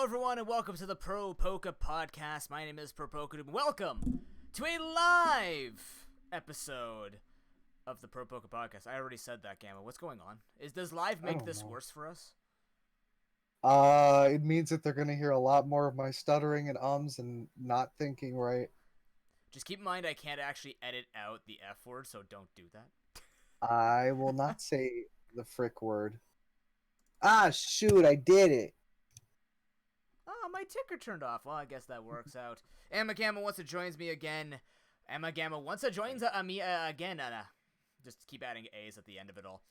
Hello everyone and welcome to the ProPokePodcast. My name is ProPoke. Welcome to a live episode of the ProPokePodcast. I already said that, Gamma. What's going on? Does live make this worse for us? It means that they're going to hear a lot more of my stuttering and ums and not thinking right. Just keep in mind I can't actually edit out the F word, so don't do that. I will not say the frick word. Ah, shoot, I did it. Oh, my ticker turned off. Well, I guess that works out. Emma Gamma once it joins me again. Emma Gamma once it joins me again. Just keep adding A's at the end of it all.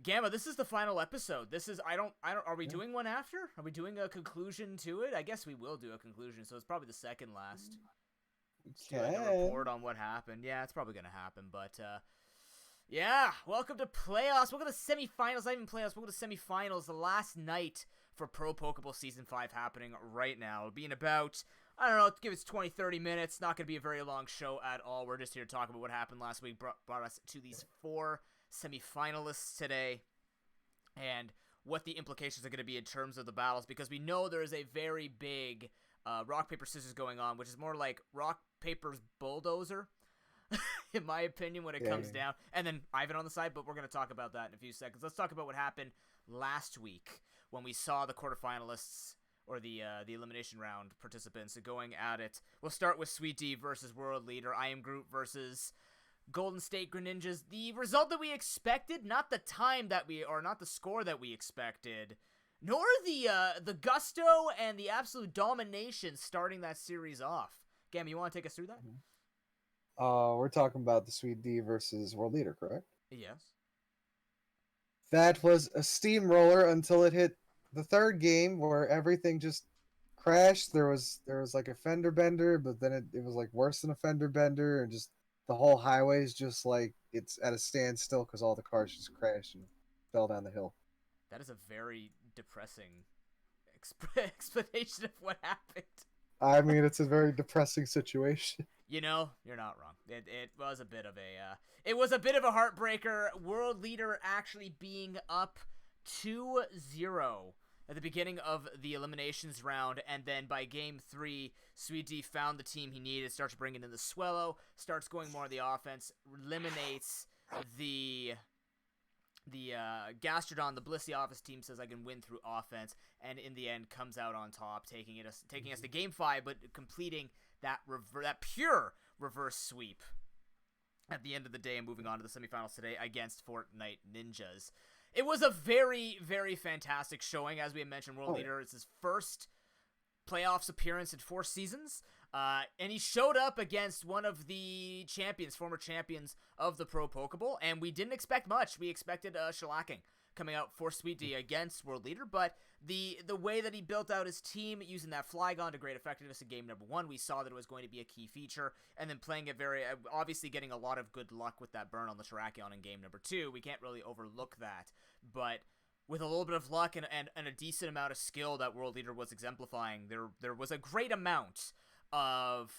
Gamma, this is the final episode. This is, are we doing one after? Are we doing a conclusion to it? I guess we will do a conclusion, so it's probably the second last. Let's do like a report on what happened. Yeah, it's probably going to happen, but, yeah, welcome to playoffs. Welcome to semifinals. Not even playoffs. Welcome to semifinals. The last night for Pro Pokeball Season 5 happening right now. It'll be in about, I don't know, give us 20, 30 minutes. Not going to be a very long show at all. We're just here to talk about what happened last week. Brought us to these 4 semifinalists today and what the implications are going to be in terms of the battles, because we know there is a very big rock, paper, scissors going on, which is more like rock, paper's bulldozer. In my opinion, when it comes down. And then Ivan on the side, but we're going to talk about that in a few seconds. Let's talk about what happened last week when we saw the quarterfinalists, or the elimination round participants, going at it. We'll start with Sweet D versus World Leader. I Am Groot versus Golden State Greninjas. The result that we expected, not the time that not the score that we expected, nor the gusto and the absolute domination starting that series off. Gam, you want to take us through that? We're talking about the Sweet D versus World Leader, correct? Yes. That was a steamroller until it hit the third game where everything just crashed. There was like a fender bender, but then it was like worse than a fender bender, and just the whole highway is just like it's at a standstill because all the cars just crashed and fell down the hill. That is a very depressing explanation of what happened. I mean, it's a very depressing situation. You know, you're not wrong. It was a bit of a heartbreaker. World Leader actually being up 2-0 at the beginning of the eliminations round, and then by game 3, Sweet D found the team he needed, starts bringing in the Swellow, starts going more on the offense, eliminates the Gastrodon. The Blissey office team says I can win through offense, and in the end comes out on top, taking us to game 5, but completing that pure reverse sweep at the end of the day, and moving on to the semifinals today against Fortnite Ninjas. It was a very, very fantastic showing. As we had mentioned, World Leader, it's his first playoffs appearance in 4 seasons, and he showed up against one of the former champions of the Pro Pokeball, and we didn't expect much. We expected shellacking coming out for Sweet D against World Leader, but the way that he built out his team, using that Flygon to great effectiveness in game number 1, we saw that it was going to be a key feature, and then playing it very, obviously getting a lot of good luck with that burn on the Terrakion in game number 2. We can't really overlook that, but with a little bit of luck and a decent amount of skill that World Leader was exemplifying, there was a great amount of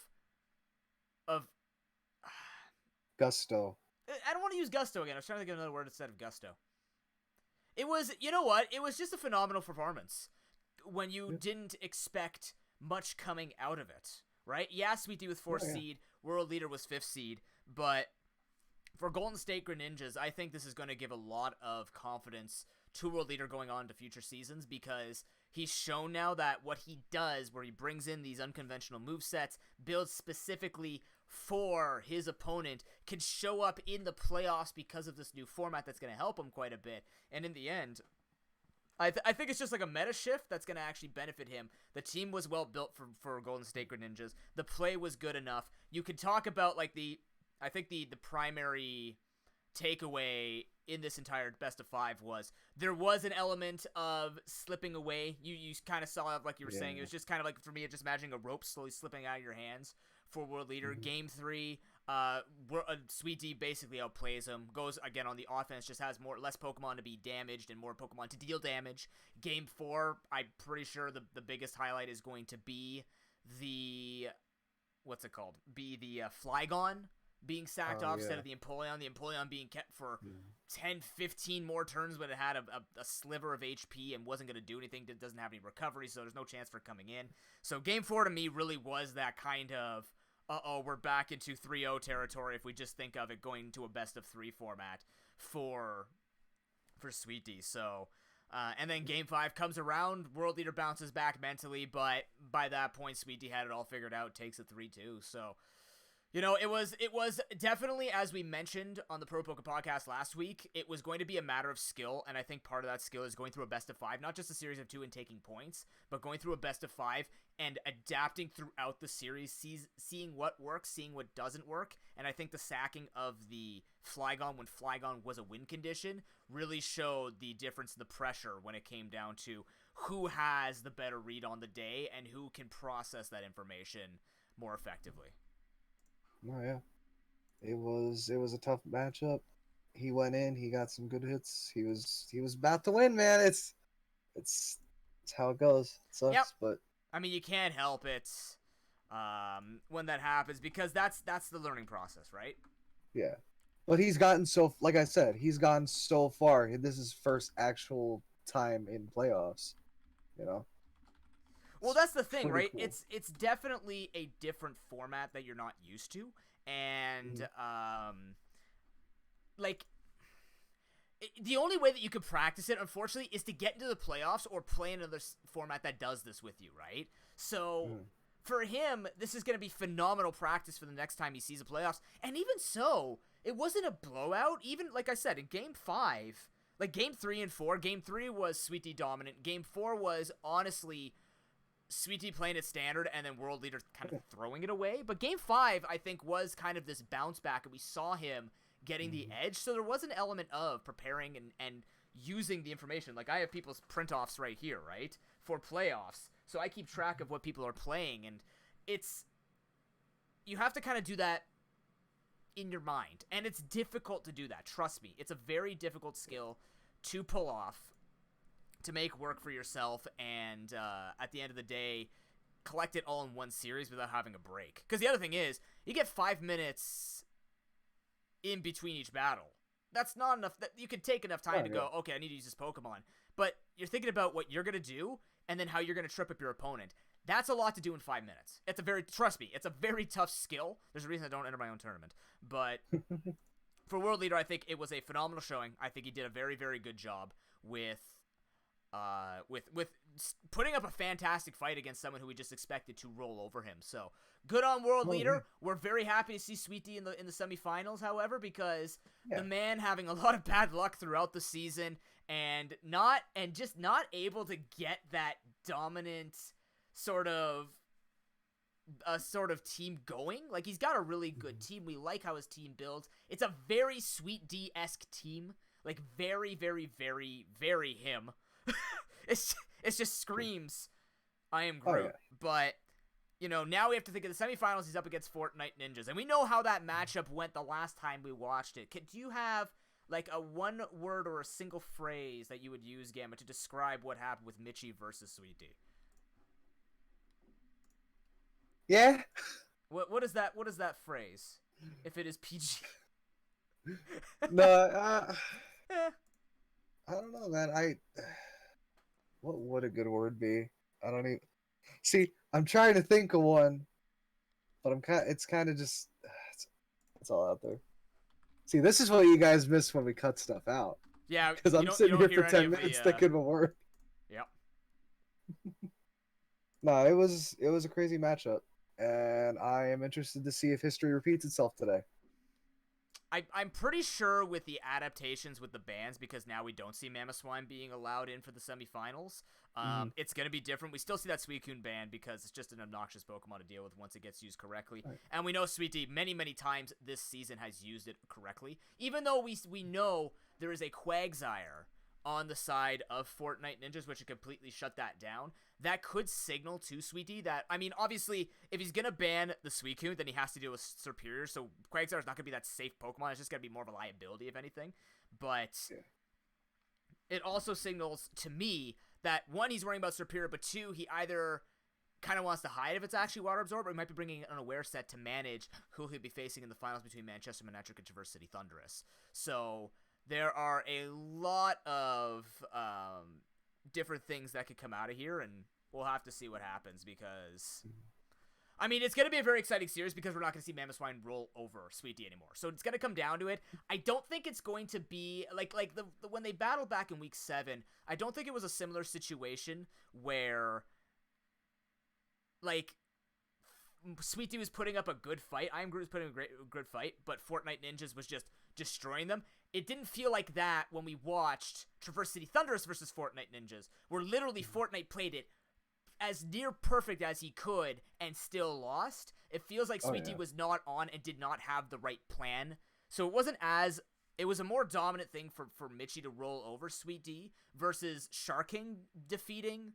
Gusto. I don't want to use gusto again. I was trying to think of another word instead of gusto. It was, you know what? It was just a phenomenal performance when you didn't expect much coming out of it, right? Yeah, Sweet D was 4th seed, World Leader was 5th seed, but for Golden State Greninjas, I think this is going to give a lot of confidence to World Leader going on to future seasons, because he's shown now that what he does, where he brings in these unconventional movesets, builds specifically for his opponent, can show up in the playoffs because of this new format that's going to help him quite a bit. And in the end, I think it's just like a meta shift that's going to actually benefit him. The team was well built for Golden State Greninjas. The play was good enough. You could talk about like I think the primary takeaway in this entire best of 5 was there was an element of slipping away. You kind of saw it, like you were saying. It was just kind of like, for me, just imagining a rope slowly slipping out of your hands for World Leader. Game 3, Sweet D basically outplays him. Goes again on the offense, just has less Pokemon to be damaged and more Pokemon to deal damage. Game 4, I'm pretty sure the biggest highlight is going to be the Flygon being sacked off instead of the Empoleon being kept for 10, 15 more turns when it had a sliver of HP and wasn't going to do anything. It doesn't have any recovery, so there's no chance for coming in. So Game 4 to me really was that kind of, we're back into 3-0 territory if we just think of it going to a best-of-3 format for Sweetie. So, and then Game 5 comes around, World Leader bounces back mentally, but by that point, Sweetie had it all figured out, takes a 3-2. So, you know, it was definitely, as we mentioned on the ProPokePodcast last week, it was going to be a matter of skill, and I think part of that skill is going through a best-of-5, not just a series of 2 and taking points, but going through a best-of-5 and adapting throughout the series, seeing what works, seeing what doesn't work, and I think the sacking of the Flygon when Flygon was a win condition really showed the difference in the pressure when it came down to who has the better read on the day and who can process that information more effectively. Oh yeah, it was a tough matchup. He went in, he got some good hits. He was about to win, man. It's how it goes. It sucks, but I mean, you can't help it when that happens because that's the learning process, right? Yeah, but he's gotten like I said, he's gotten so far. This is first actual time in playoffs, you know. Well, that's the thing, right? Cool. It's definitely a different format that you're not used to, and the only way that you could practice it, unfortunately, is to get into the playoffs or play another format that does this with you, right? So for him, this is going to be phenomenal practice for the next time he sees the playoffs, and even so, it wasn't a blowout. Even like I said, in Game 5, like Game 3 and 4, Game 3 was Sweetie dominant. Game 4 was honestly Sweetie playing it standard and then World Leader kind of throwing it away. But Game 5, I think, was kind of this bounce back, and we saw him getting the edge. So there was an element of preparing and using the information. Like, I have people's print-offs right here, right, for playoffs. So I keep track of what people are playing, and you have to kind of do that in your mind. And it's difficult to do that. Trust me. It's a very difficult skill to pull off, to make work for yourself, and at the end of the day, collect it all in one series without having a break. Because the other thing is, you get 5 minutes in between each battle. That's not enough. You can take enough time to go, okay, I need to use this Pokemon. But you're thinking about what you're going to do, and then how you're going to trip up your opponent. That's a lot to do in 5 minutes. Trust me, it's a very tough skill. There's a reason I don't enter my own tournament. But for World Leader, I think it was a phenomenal showing. I think he did a very, very good job with putting up a fantastic fight against someone who we just expected to roll over him. So good on World Leader. We're very happy to see Sweetie in the semifinals, however, because the man having a lot of bad luck throughout the season and just not able to get that dominant sort of team going. Like, he's got a really good team. We like how his team builds. It's a very Sweet D-esque team. Like, very, very, very, very him. It just screams, I am Groot. Yeah. But, you know, now we have to think of the semifinals. He's up against Fortnite Ninjas. And we know how that matchup went the last time we watched it. Do you have, like, a one word or a single phrase that you would use, Gamma, to describe what happened with Mitchie versus Sweetie? Yeah. What is that phrase? If it is PG. No, I don't know, man. What would a good word be? I don't even see. I'm trying to think of one, but it's kind of just it's all out there. See, this is what you guys miss when we cut stuff out. Yeah, because I'm sitting here for 10 minutes thinking of a word. Yep. No, it was a crazy matchup, and I am interested to see if history repeats itself today. I'm pretty sure with the adaptations with the bans, because now we don't see Mamoswine being allowed in for the semifinals, it's going to be different. We still see that Suicune ban because it's just an obnoxious Pokemon to deal with once it gets used correctly. Right. And we know Sweetie many, many times this season has used it correctly. Even though we know there is a Quagsire on the side of Fortnite Ninjas, which would completely shut that down. That could signal to Sweetie that, I mean, obviously, if he's going to ban the Suicune, then he has to deal with Superior, so Quagsire is not going to be that safe Pokemon. It's just going to be more of a liability, if anything. But it also signals to me that, one, he's worrying about Superior, but two, he either kind of wants to hide if it's actually water absorbed, or he might be bringing an unaware set to manage who he'll be facing in the finals between Manchester Manectric and Traverse City Thunderous. So there are a lot of different things that could come out of here, and we'll have to see what happens because... I mean, it's going to be a very exciting series because we're not going to see Mamoswine roll over Sweet D anymore. So it's going to come down to it. I don't think it's going to be like the when they battled back in week 7, I don't think it was a similar situation where like Sweet D was putting up a good fight. I Am Groot was putting up a good fight, but Fortnite Ninjas was just destroying them. It didn't feel like that when we watched Traverse City Thunderous versus Fortnite Ninjas, where literally Fortnite played it as near perfect as he could and still lost. It feels like Sweet D was not on and did not have the right plan. So it was a more dominant thing for Mitchie to roll over Sweet D versus Sharking defeating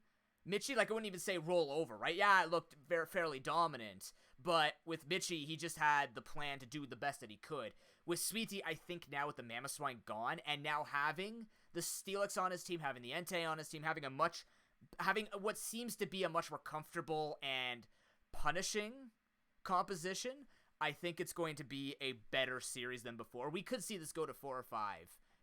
Mitchie. Like, I wouldn't even say roll over, right? Yeah, it looked fairly dominant, but with Mitchie, he just had the plan to do the best that he could. With Sweet D, I think now with the Mamoswine gone, and now having the Steelix on his team, having the Entei on his team, having what seems to be a much more comfortable and punishing composition, I think it's going to be a better series than before. We could see this go to 4 or 5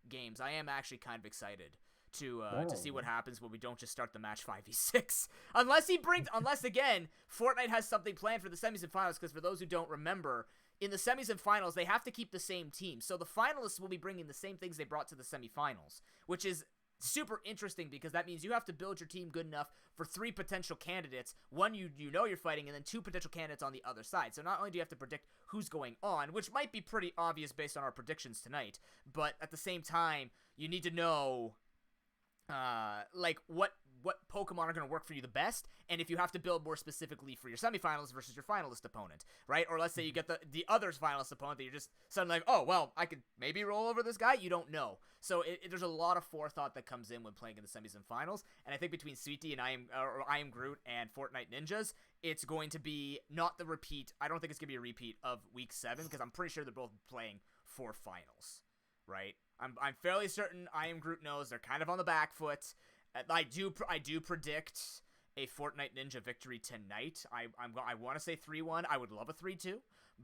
games. I am actually kind of excited to see what happens when we don't just start the match 5v6. Unless again, Fortnite has something planned for the semis and finals, because for those who don't remember, in the semis and finals, they have to keep the same team. So the finalists will be bringing the same things they brought to the semifinals, which is super interesting because that means you have to build your team good enough for 3 potential candidates. One you know you're fighting, and then 2 potential candidates on the other side. So not only do you have to predict who's going on, which might be pretty obvious based on our predictions tonight, but at the same time, you need to know like what Pokemon are going to work for you the best, and if you have to build more specifically for your semifinals versus your finalist opponent, right? Or let's say you get the other's finalist opponent that you're just suddenly like, oh, well, I could maybe roll over this guy. You don't know. So there's a lot of forethought that comes in when playing in the semis and finals, and I think between Sweet D and I Am Groot and Fortnite Ninjas, it's going to be not the repeat. I don't think it's going to be a repeat of week 7, because I'm pretty sure they're both playing for finals, right? I'm fairly certain I Am Groot knows they're kind of on the back foot. I do predict a Fortnite Ninja victory tonight. I want to say 3-1. I would love a 3-2,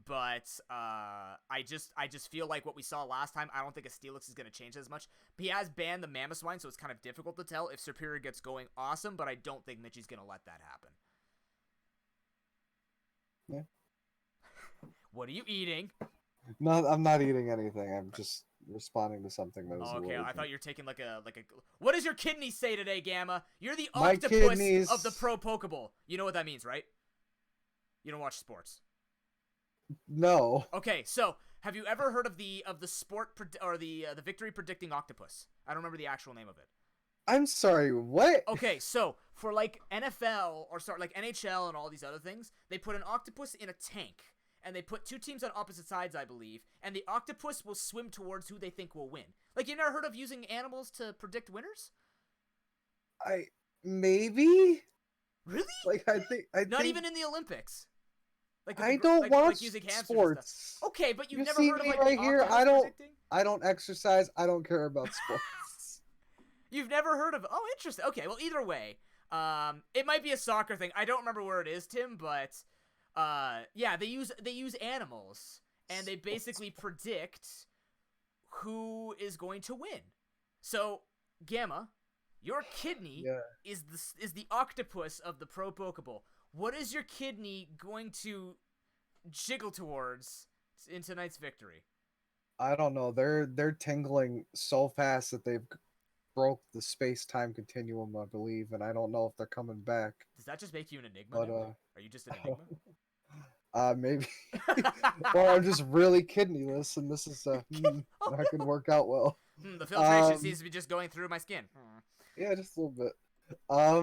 but I just feel like what we saw last time, I don't think a Steelix is going to change as much. He has banned the Mamoswine, so it's kind of difficult to tell. If Superior gets going, awesome, but I don't think Mitchie's going to let that happen. Yeah. What are you eating? No, I'm not eating anything. I'm just responding to something that was okay. I thought you were taking like a. What does your kidney say today, Gamma? You're the My octopus kidneys... of the Pro Pokeball. You know what that means, right? You don't watch sports. No. Okay, so have you ever heard of the sport or the victory predicting octopus? I don't remember the actual name of it. I'm sorry, what? Okay, so for like NFL or like NHL and all these other things, they put an octopus in a tank. And they put 2 teams on opposite sides, I believe, and the octopus will swim towards who they think will win. Like, you never heard of using animals to predict winners? Maybe? Really? Like, I think not even in the Olympics. Like, I don't watch like using sports. Okay, but you've never see heard of me like right the here. predicting? I don't exercise. I don't care about sports. You've never heard of? Oh, interesting. Okay, well, either way, it might be a soccer thing. I don't remember where it is, Tim, but. Yeah, they use animals, and they basically predict who is going to win. So, Gamma, your kidney is the octopus of the Pro Pokeball. What is your kidney going to jiggle towards in tonight's victory? I don't know. They're tingling so fast that they've broke the space-time continuum, I believe, and I don't know if they're coming back. Does that just make you an enigma? But, are you just an enigma? Maybe. Or I'm just really kidneyless, and this is not gonna work out well. The filtration seems to be just going through my skin. Yeah, just a little bit. All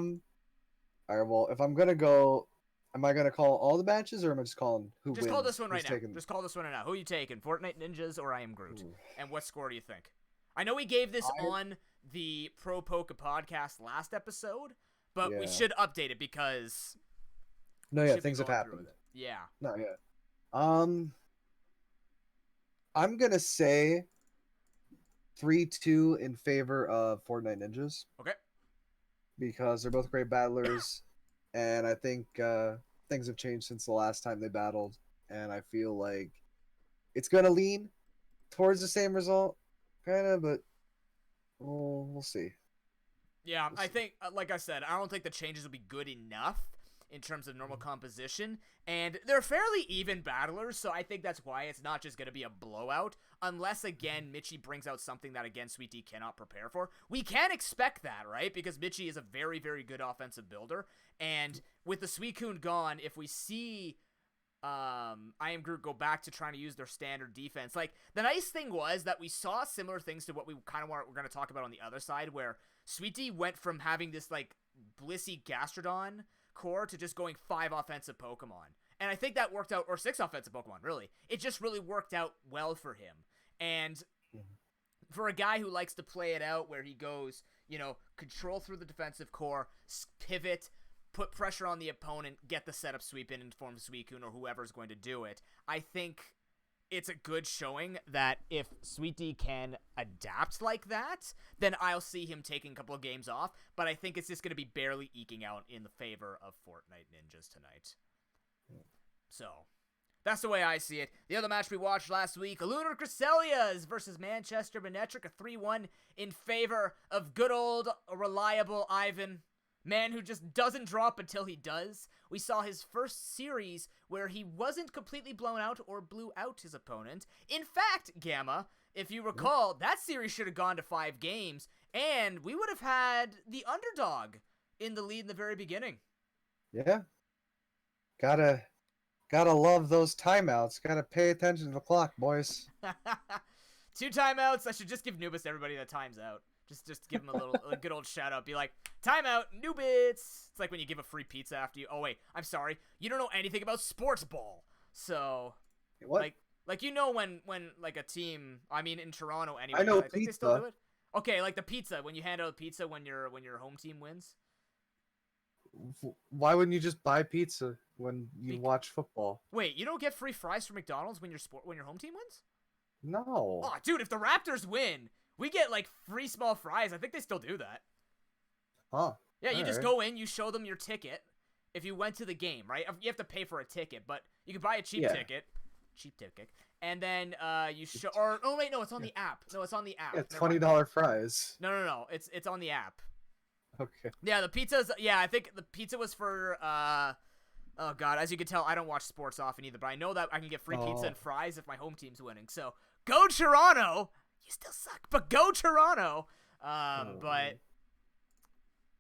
right. Well, if I'm gonna go, am I gonna call all the matches, or am I just calling who wins? Just call this one right now. Taking... Just call this one right now. Who are you taking? Fortnite Ninjas or I Am Groot? And what score do you think? I know we gave this on the ProPokePodcast last episode, but we should update it because. No, yeah, things have happened. Yeah. Not yet. I'm gonna say 3-2 in favor of Fortnite Ninjas. Okay. Because they're both great battlers. and I think things have changed since the last time they battled, and I feel like it's gonna lean towards the same result, kind of, but we'll see. Yeah, We'll I see. think, like I said, I don't think the changes will be good enough in terms of normal composition, and they're fairly even battlers, so I think that's why it's not just going to be a blowout, unless, again, Mitchie brings out something that, again, Sweet D cannot prepare for. We can expect that, right? Because Mitchie is a very, very good offensive builder, and with the Suicune gone, if we see I Am Groot go back to trying to use their standard defense. Like, the nice thing was that we saw similar things to what we kind of we're going to talk about on the other side, where Sweet D went from having this, like, Blissey Gastrodon core to just going 5 offensive Pokemon. And I think that worked out, or 6 offensive Pokemon, really. It just really worked out well for him. And for a guy who likes to play it out where he goes, control through the defensive core, pivot, put pressure on the opponent, get the setup sweep in and form Suicune or whoever's going to do it. I think it's a good showing that if Sweet D can adapt like that, then I'll see him taking a couple of games off, but I think it's just going to be barely eking out in the favor of Fortnite Ninjas tonight. So, that's the way I see it. The other match we watched last week, Lunar Cresselias versus Manchester Manectric, a 3-1 in favor of good old reliable Ivan. Man who just doesn't drop until he does. We saw his first series where he wasn't completely blown out or blew out his opponent. In fact, Gamma, if you recall, that series should have gone to 5 games, and we would have had the underdog in the lead in the very beginning. Yeah. Gotta love those timeouts. Gotta pay attention to the clock, boys. 2 timeouts. I should just give Nubis everybody that times out. Just give him a good old shout out. Be like, timeout, Nubits. It's like when you give a free pizza after you. Oh wait, I'm sorry. You don't know anything about sports ball. So, What? like when like a team. I mean, in Toronto anyway. I know I think they still do it. Okay, like the pizza when you hand out pizza when your home team wins. Why wouldn't you just buy pizza when you watch football? Wait, you don't get free fries from McDonald's when your home team wins? No. Oh, dude, if the Raptors win, we get like free small fries. I think they still do that. Huh. Yeah, you just go in, you show them your ticket. If you went to the game, right? You have to pay for a ticket, but you can buy a cheap ticket. Cheap ticket. And then you show oh wait, no, it's on the app. No, it's on the app. Yeah, $20 fries. No. It's on the app. Okay. Yeah, the pizza's I think the pizza was for oh god, as you can tell, I don't watch sports often either, but I know that I can get free pizza and fries if my home team's winning. So, go Toronto! You still suck, but go Toronto! But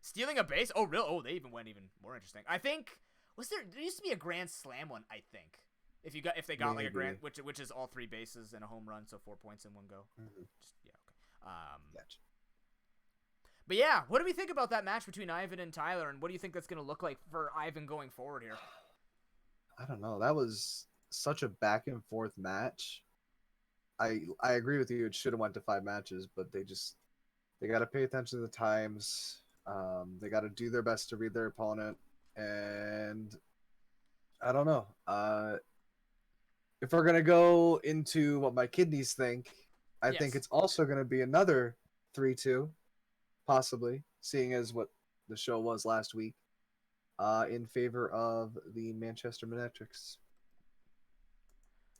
stealing a base? Oh, really? Oh, they even went even more interesting. I think there used to be a Grand Slam one, I think. If they got like a grand, which is all 3 bases and a home run, so 4 points in one go. Okay. Gotcha. But yeah, what do we think about that match between Ivan and Tyler, and what do you think that's going to look like for Ivan going forward here? I don't know. That was such a back and forth match. I agree with you. It should have went to 5 matches, but they got to pay attention to the times. They got to do their best to read their opponent, and I don't know. If we're gonna go into what my kidneys think, I think it's also gonna be another 3-2, possibly, seeing as what the show was last week, in favor of the Manchester Manectrics.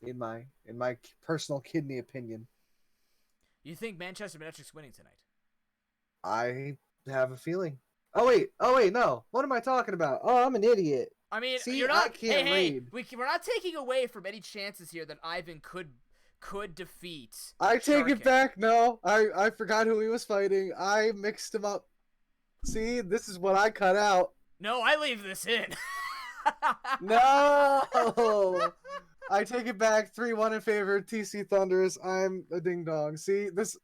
In my personal kidney opinion. You think Manchester Manectrics winning tonight? I have a feeling. Oh wait, no. What am I talking about? Oh, I'm an idiot. I mean, see, you're not. I can't read. We're not taking away from any chances here that Ivan could defeat. I take it back. No, I forgot who he was fighting. I mixed him up. See, this is what I cut out. No, I leave this in. No. I take it back. 3-1 in favor of TC Thunders. I'm a ding dong. See, this.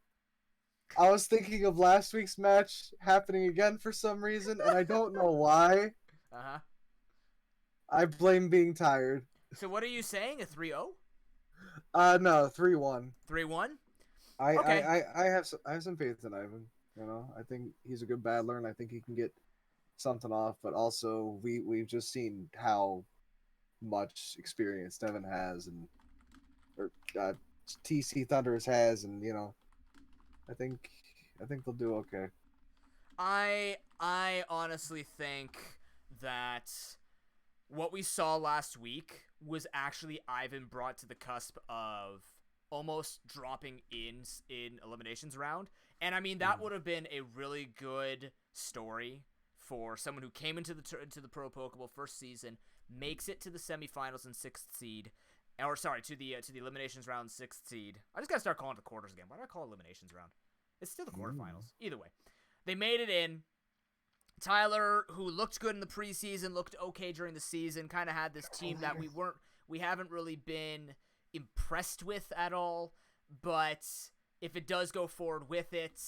I was thinking of last week's match happening again for some reason, and I don't know why. Uh-huh. I blame being tired. So what are you saying? A 3-0? No, 3-1. 3-1? I have some faith in Ivan. You know, I think he's a good battler, and I think he can get something off. But also, we've just seen how much experience Devin has, or TC Thunderers has, and you know, I think they'll do okay. I honestly think that what we saw last week was actually Ivan brought to the cusp of almost dropping in eliminations round. And I mean, that would have been a really good story for someone who came into the Pro Pokeball first season, makes it to the semifinals and 6th seed, or sorry, to the eliminations round 6th seed. I just gotta start calling it the quarters again. Why do I call it eliminations round? It's still the quarterfinals. Either way, they made it in. Tyler, who looked good in the preseason, looked okay during the season, kind of had this team that we haven't really been impressed with at all. But if it does go forward with it,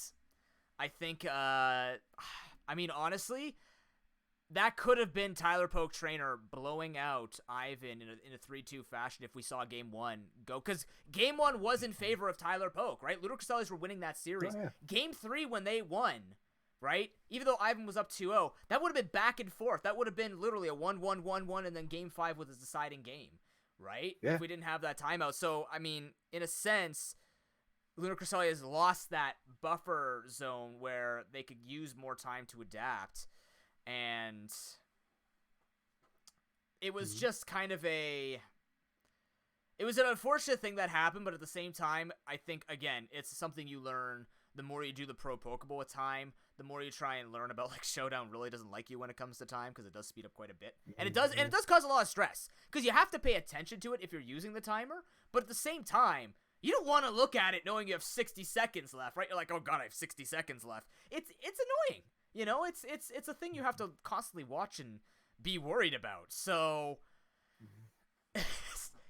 I think, I mean, honestly, that could have been Tyler Poke Trainer blowing out Ivan in a 3-2 fashion if we saw Game 1 go. Because Game 1 was in favor of Tyler Poke, right? Ludwig Castellis were winning that series. Oh, yeah. Game 3, when they won, right? Even though Ivan was up 2-0, that would have been back and forth. That would have been literally a 1-1-1-1, and then Game 5 was a deciding game, right? Yeah. If we didn't have that timeout. So, I mean, in a sense, Lunar Cresselia has lost that buffer zone where they could use more time to adapt. And it was just kind of it was an unfortunate thing that happened, but at the same time, I think, again, it's something you learn the more you do the Pro Pokeball with time, the more you try and learn about, like, Showdown really doesn't like you when it comes to time, because it does speed up quite a bit. And it does cause a lot of stress, because you have to pay attention to it if you're using the timer, but at the same time, you don't want to look at it knowing you have 60 seconds left, right? You're like, oh god, I have 60 seconds left. It's annoying. You know, it's a thing you have to constantly watch and be worried about. So,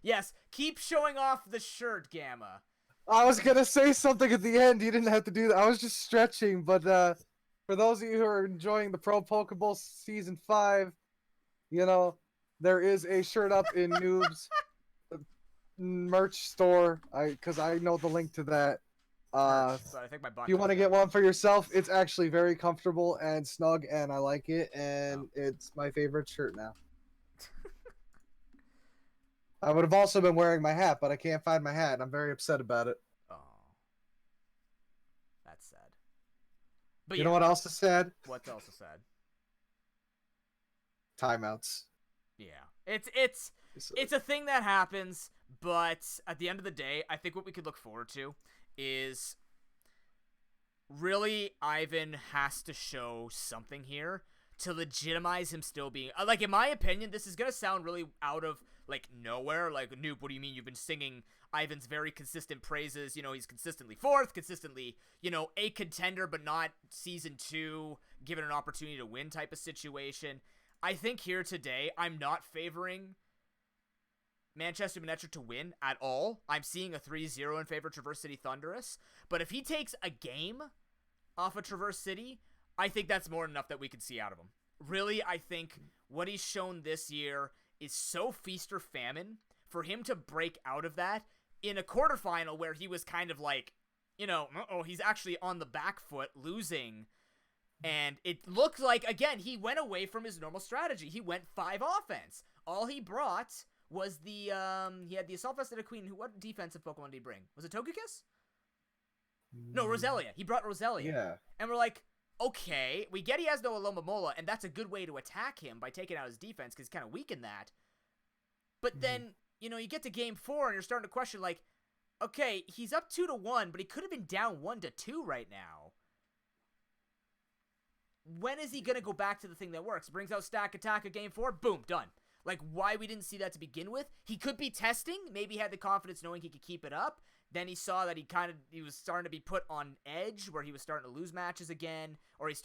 yes, keep showing off the shirt, Gamma. I was gonna say something at the end. You didn't have to do that. I was just stretching. But for those of you who are enjoying the Pro Pokeball Season 5, you know, there is a shirt up in Noob's merch store. Because I know the link to that. I think my if you want to get one for yourself, it's actually very comfortable and snug, and I like it, and it's my favorite shirt now. I would have also been wearing my hat, but I can't find my hat, and I'm very upset about it. Oh. That's sad. But you know what else is sad? What's else is sad? Timeouts. Yeah. It's a thing that happens, but at the end of the day, I think what we could look forward to is really Ivan has to show something here to legitimize him still being like, in my opinion, this is gonna sound really out of like nowhere, like, Noob, what do you mean you've been singing Ivan's very consistent praises? You know, he's consistently 4th, consistently, you know, a contender, but not season 2 given an opportunity to win type of situation. I think here today I'm not favoring Manchester United to win at all. I'm seeing a 3-0 in favor of Traverse City Thunderous. But if he takes a game off of Traverse City, I think that's more than enough that we could see out of him. Really, I think what he's shown this year is so feast or famine for him to break out of that in a quarterfinal where he was kind of like, you know, he's actually on the back foot losing. And it looked like, again, he went away from his normal strategy. He went 5 offense. All he brought was he had the Assault Vest and a Queen. What defensive Pokemon did he bring? Was it Togekiss? No, Roselia. He brought Roselia. Yeah. And we're like, okay, we get he has no Alomomola, and that's a good way to attack him by taking out his defense, because he's kind of weak in that. But then, you know, you get to Game 4, and you're starting to question, like, okay, he's up 2-1, but he could have been down 1-2 right now. When is he going to go back to the thing that works? Brings out Stack Attack at Game 4, boom, done. Like, why we didn't see that to begin with? He could be testing. Maybe he had the confidence knowing he could keep it up. Then he saw that he was starting to be put on edge, where he was starting to lose matches again. Or he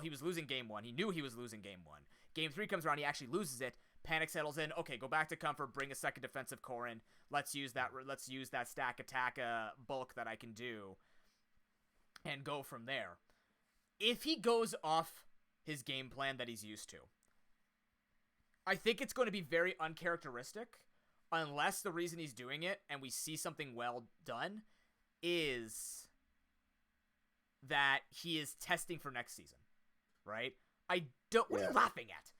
was losing Game 1. He knew he was losing Game 1. Game 3 comes around, he actually loses it. Panic settles in. Okay, go back to comfort, bring a second defensive core in. Let's use that Stack Attack bulk that I can do, and go from there. If he goes off his game plan that he's used to, I think it's going to be very uncharacteristic, unless the reason he's doing it, and we see something well done, is that he is testing for next season, right? What are you laughing at?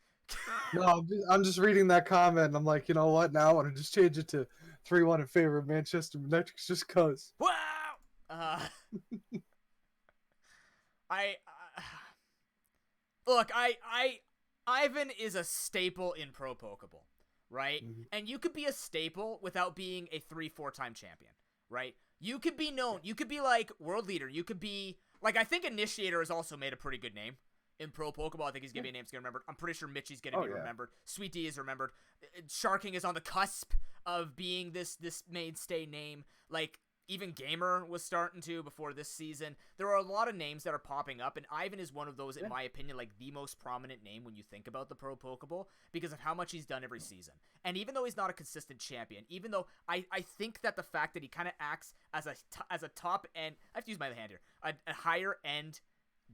No, I'm just reading that comment, and I'm like, you know what? Now I want to just change it to 3-1 in favor of Manchester United, just cause. Wow! Look, Ivan is a staple in Pro Pokeball, right? Mm-hmm. And you could be a staple without being a 3-4 time champion, right? You could be known. You could be like world leader. You could be like, I think Initiator has also made a pretty good name in Pro Pokeball. I think he's gonna be a name that's gonna be remembered. I'm pretty sure Mitchie's gonna be remembered. Sweet D is remembered. Sharking is on the cusp of being this mainstay name. Like, even Gamer was starting to before this season. There are a lot of names that are popping up, and Ivan is one of those, in my opinion, like the most prominent name when you think about the Pro Pokeball because of how much he's done every season. And even though he's not a consistent champion, even though I think that the fact that he kind of acts as a top end, I have to use my hand here, a higher end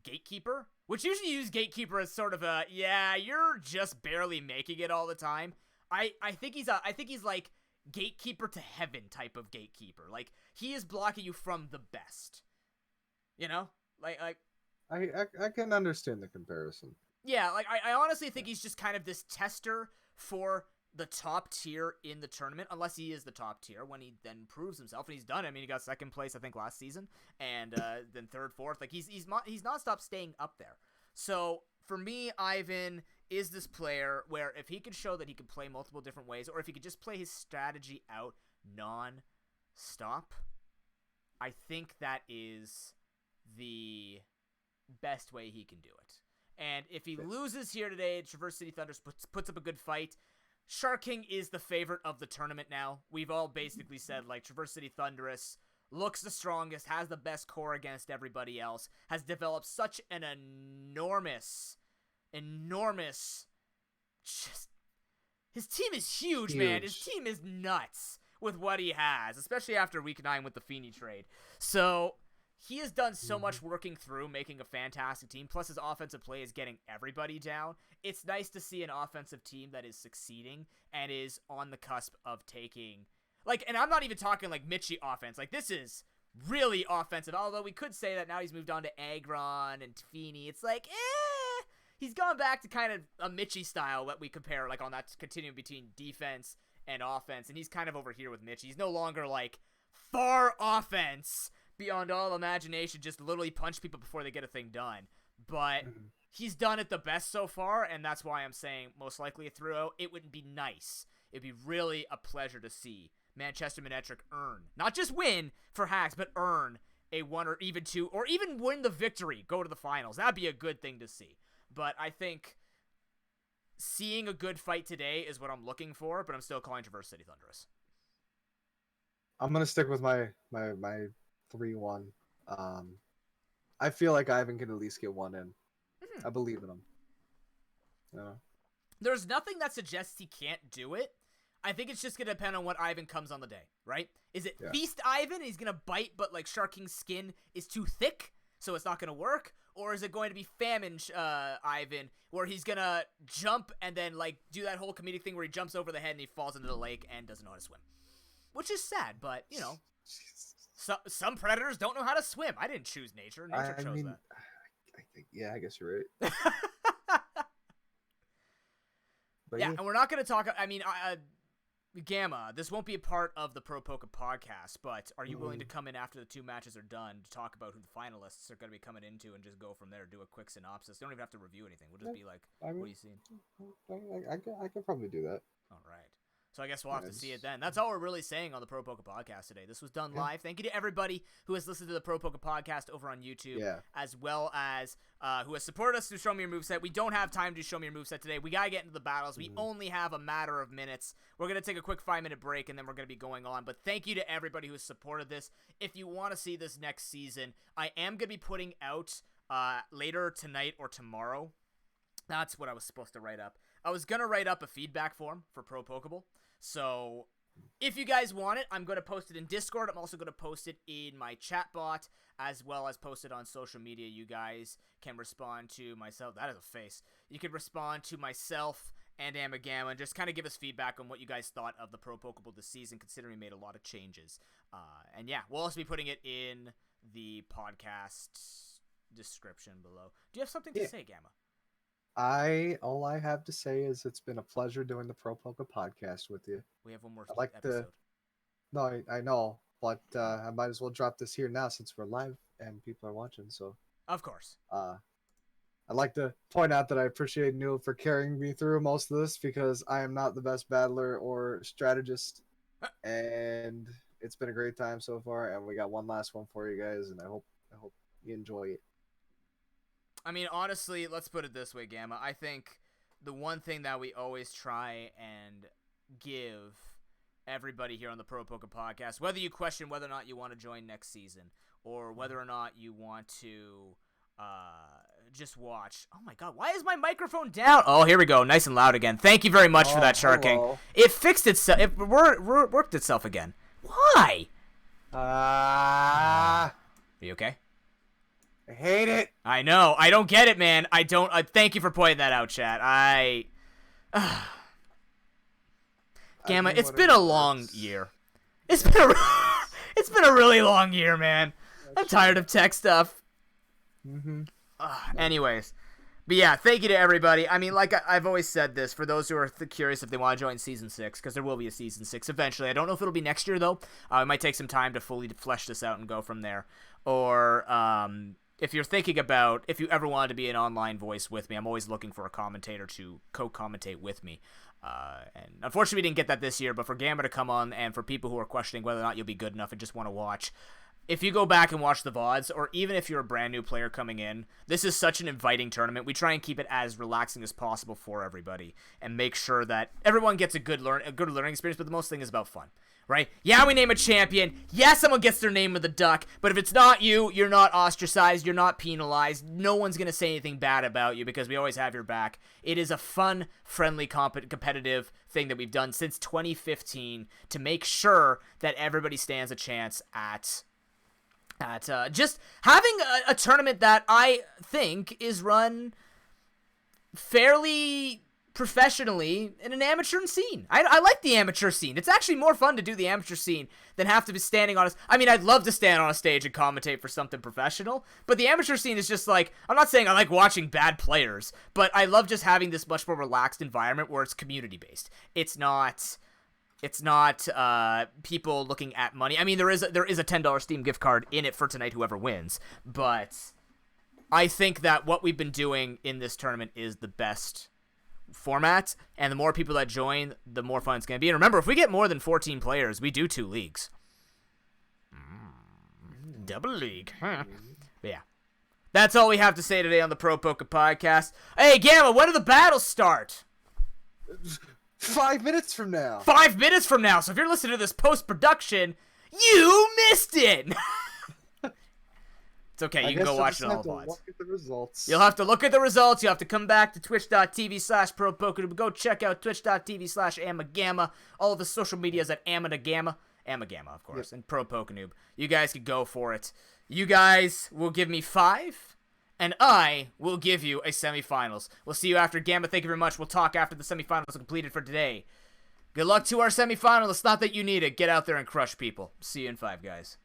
gatekeeper, which usually use gatekeeper as sort of a, yeah, you're just barely making it all the time. I think he's like gatekeeper to heaven type of gatekeeper. Like, he is blocking you from the best, you know, like I can understand the comparison. Yeah, like I honestly think he's just kind of this tester for the top tier in the tournament, unless he is the top tier when he then proves himself, and he's done it. I mean, he got second place I think last season, and then third, fourth. Like, he's nonstop staying up there. So for me, Ivan is this player where if he could show that he could play multiple different ways, or if he could just play his strategy out non-stop, I think that is the best way he can do it. And if he loses here today, Traverse City Thunders puts up a good fight. Shark King is the favorite of the tournament now. We've all basically said, like, Traverse City Thunderous looks the strongest, has the best core against everybody else, has developed such an enormous, just, his team is huge, man. His team is nuts with what he has, especially after week 9 with the Feeney trade. So he has done so much working through making a fantastic team, plus his offensive play is getting everybody down. It's nice to see an offensive team that is succeeding and is on the cusp of taking, like, and I'm not even talking like Mitchie offense. Like, this is really offensive, although we could say that now he's moved on to Aggron and Feeney. It's like, he's gone back to kind of a Mitchie style that we compare, like, on that continuum between defense and offense, and he's kind of over here with Mitchie. He's no longer, like, far offense beyond all imagination, just literally punch people before they get a thing done. But he's done it the best so far, and that's why I'm saying most likely a 3-0. It would be nice. It'd be really a pleasure to see Manchester Manectric earn, not just win for hacks, but earn a 1 or even 2, or even win the victory, go to the finals. That'd be a good thing to see. But I think seeing a good fight today is what I'm looking for, but I'm still calling Traverse City Thunderous. I'm going to stick with my 3-1. I feel like Ivan can at least get one in. I believe in him. Yeah. There's nothing that suggests he can't do it. I think it's just going to depend on what Ivan comes on the day, right? Is it Feast Ivan? He's going to bite, but like Shark King's skin is too thick, so it's not going to work? Or is it going to be Famine Ivan, where he's going to jump and then like do that whole comedic thing where he jumps over the head and he falls into the lake and doesn't know how to swim? Which is sad, but, you know, some predators don't know how to swim. I didn't choose nature. Nature chose that. I think, I guess you're right. Yeah, and we're not going to talk, I mean, Gamma, this won't be a part of the ProPokePodcast, but are you willing to come in after the 2 matches are done to talk about who the finalists are going to be coming into and just go from there, do a quick synopsis? You don't even have to review anything. We'll just be like, what are you seeing? I can probably do that. All right. So I guess we'll have to see it then. That's all we're really saying on the ProPokePodcast today. This was done live. Thank you to everybody who has listened to the ProPokePodcast over on YouTube, as well as who has supported us through Show Me Your Moveset. We don't have time to Show Me Your Moveset today. We got to get into the battles. We only have a matter of minutes. We're going to take a quick 5-minute break, and then we're going to be going on. But thank you to everybody who has supported this. If you want to see this next season, I am going to be putting out later tonight or tomorrow. That's what I was supposed to write up. I was going to write up a feedback form for ProPokeball. So if you guys want it, I'm going to post it in Discord. I'm also going to post it in my chat bot, as well as post it on social media. You guys can respond to myself. That is a face. You can respond to myself and Amagama and just kind of give us feedback on what you guys thought of the ProPokeball this season, considering we made a lot of changes. And yeah, we'll also be putting it in the podcast description below. Do you have something to say, Gamma? All I have to say is it's been a pleasure doing the ProPokePodcast with you. We have one more episode. No, I know, but I might as well drop this here now since we're live and people are watching. So of course. I'd like to point out that I appreciate Neil for carrying me through most of this because I am not the best battler or strategist, and it's been a great time so far. And we got one last one for you guys, and I hope you enjoy it. I mean, honestly, let's put it this way, Gamma. I think the one thing that we always try and give everybody here on the ProPokePodcast, whether you question whether or not you want to join next season or whether or not you want to just watch. Oh my god, why is my microphone down? Oh, here we go. Nice and loud again. Thank you very much for that, Shark King. It fixed itself. It worked itself again. Why? Are you okay? I hate it. I know. I don't get it, man. I don't. Thank you for pointing that out, chat. Gamma, it's been a long year. It's been a really long year, man. I'm tired of tech stuff. Anyways, but yeah, thank you to everybody. I mean, like I've always said this, for those who are curious if they want to join Season 6, because there will be a Season 6 eventually. I don't know if it'll be next year, though. It might take some time to fully flesh this out and go from there. Or if you're thinking about if you ever wanted to be an online voice with me, I'm always looking for a commentator to co-commentate with me. And unfortunately, we didn't get that this year, but for Gamma to come on and for people who are questioning whether or not you'll be good enough and just want to watch, if you go back and watch the VODs, or even if you're a brand new player coming in, this is such an inviting tournament. We try and keep it as relaxing as possible for everybody and make sure that everyone gets a good learning experience, but the most thing is about fun, right? Yeah, we name a champion. Yeah, someone gets their name of the duck, but if it's not you, you're not ostracized, you're not penalized. No one's going to say anything bad about you because we always have your back. It is a fun, friendly, competitive thing that we've done since 2015 to make sure that everybody stands a chance at just having a tournament that I think is run fairly professionally in an amateur scene. I like the amateur scene. It's actually more fun to do the amateur scene than have to be standing on I mean, I'd love to stand on a stage and commentate for something professional, but the amateur scene is just like, I'm not saying I like watching bad players, but I love just having this much more relaxed environment where it's community-based. It's not people looking at money. I mean, there is a $10 Steam gift card in it for tonight, whoever wins. But I think that what we've been doing in this tournament is the best format, and the more people that join, the more fun it's going to be. And remember, if we get more than 14 players, we do 2 leagues. Double league, huh? But yeah. That's all we have to say today on the ProPokePodcast. Hey, Gamma, when do the battles start? 5 minutes from now. 5 minutes from now. So if you're listening to this post-production, you missed it. It's okay. You can go watch it on all VODs. Look at the results. You'll have to look at the results. You'll have to come back to twitch.tv/ProPokeNoob. Go check out twitch.tv/AmaGamma. All of the social medias at AmaGamma. AmaGamma, of course. Yep. And ProPokeNoob. You guys can go for it. You guys will give me 5. And I will give you a semifinals. We'll see you after. Gamma, thank you very much. We'll talk after the semifinals are completed for today. Good luck to our semifinalists. Not that you need it. Get out there and crush people. See you in 5, guys.